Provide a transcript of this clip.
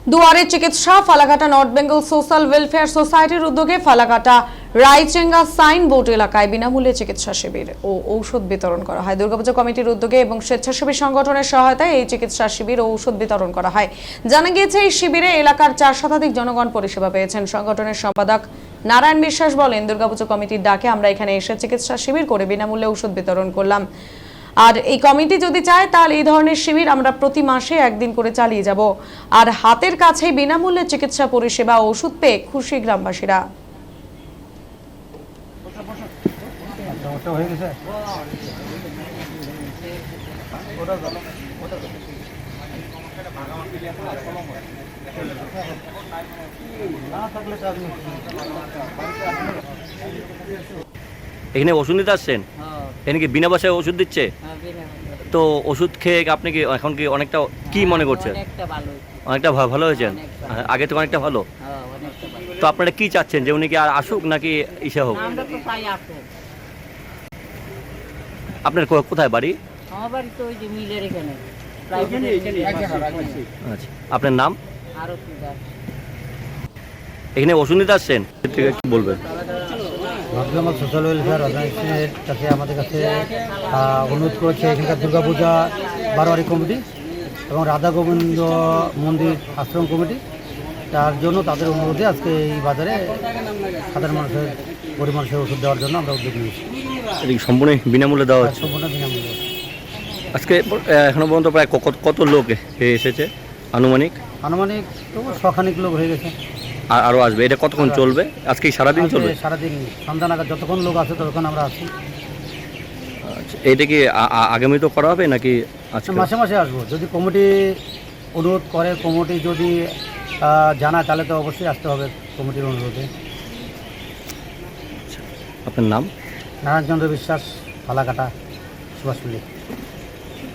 দুয়ারে চিকিৎসা Falakata north Bengal social welfare সোসাইটির উদ্যোগে ফালাকাটা রায়চেঙ্গা সাইন বোর্ড এলাকায় বিনামূল্যে চিকিৎসা শিবির ও ঔষধ বিতরণ করা হয়। দুর্গাপূজা কমিটির উদ্যোগে এবং স্বেচ্ছাসেবী সংগঠনের সহায়তায় এই চিকিৎসা শিবির ও ঔষধ বিতরণ করা হয়। জানা গিয়েছে এই শিবিরে এলাকার 4 শতাধিক জনগণ পরিষেবা পেয়েছেন। সংগঠনের সম্পাদক নারায়ণ বিশ্বাস বলেন, দুর্গাপূজা কমিটির ডাকে আমরা এখানে এসে চিকিৎসা শিবির করে বিনামূল্যে ঔষধ বিতরণ করলাম। আর এই কমিটি যদি চায় তাহলে এই ধরনের শিবির আমরা প্রতি মাসে একদিন করে চালিয়ে যাব। আর হাতের কাছেই বিনামূল্যে চিকিৎসা পরিষেবা ও ওষুধ পেয়ে খুশি গ্রামবাসীরা। এখানে ওষুধ নিতে আসছেন? এখানে কি বিনা পয়সায় ওষুধ দিচ্ছে? তো ওষুধ খেয়ে আপনি কি এখন কি অনেকটা কি মনে করছেন? অনেকটা ভালো হয়েছেন? আগে থেকে অনেকটা ভালো। তো আপনারা কি চাচ্ছেন, যে উনি কি আর আসুক নাকি ইসে হোক? আপনার কোথায় বাড়ি? আমার বাড়ি তো ওই যে মিলের এখানে। আচ্ছা, আপনার নাম? এখানে ওষুধ নিতে আসছেন, কি বলবেন? নর্থ বেঙ্গল সোশ্যাল ওয়েলফেয়ার অর্গানাইজেশনের কাছে আমাদের কাছে অনুরোধ করেছে এখানকার দুর্গাপূজা বারোয়ারি কমিটি এবং রাধা গোবিন্দ মন্দির আশ্রম কমিটি। তার জন্য তাদের অনুরোধে আজকে এই বাজারে সাধারণ মানুষের গরিব মানুষের ওষুধ দেওয়ার জন্য আমরা উদ্যোগ নিয়েছি। সম্পূর্ণ বিনামূল্যে দেওয়া হচ্ছে? সম্পূর্ণ বিনামূল্যে। আজকে এখনো পর্যন্ত প্রায় কত লোক এসেছে আনুমানিক? তো শখানিক লোক হয়ে গেছে। আর আরও আসবে? এটা কতক্ষণ চলবে? আজকে সারাদিন চলবে? সারাদিন সন্ধ্যা নাগাদ যতক্ষণ লোক আছে ততক্ষণ আমরা আছি। আচ্ছা, এটা কি আগামী তো করা হবে নাকি মাসে মাসে আসবো? যদি কমিটি অনুরোধ করে, কমিটি যদি জানায় তাহলে তো অবশ্যই আসতে হবে কমিটির অনুরোধে। আপনার নাম? নারায়ণচন্দ্র বিশ্বাস, ফালাকাটা, সুভাষপল্লী।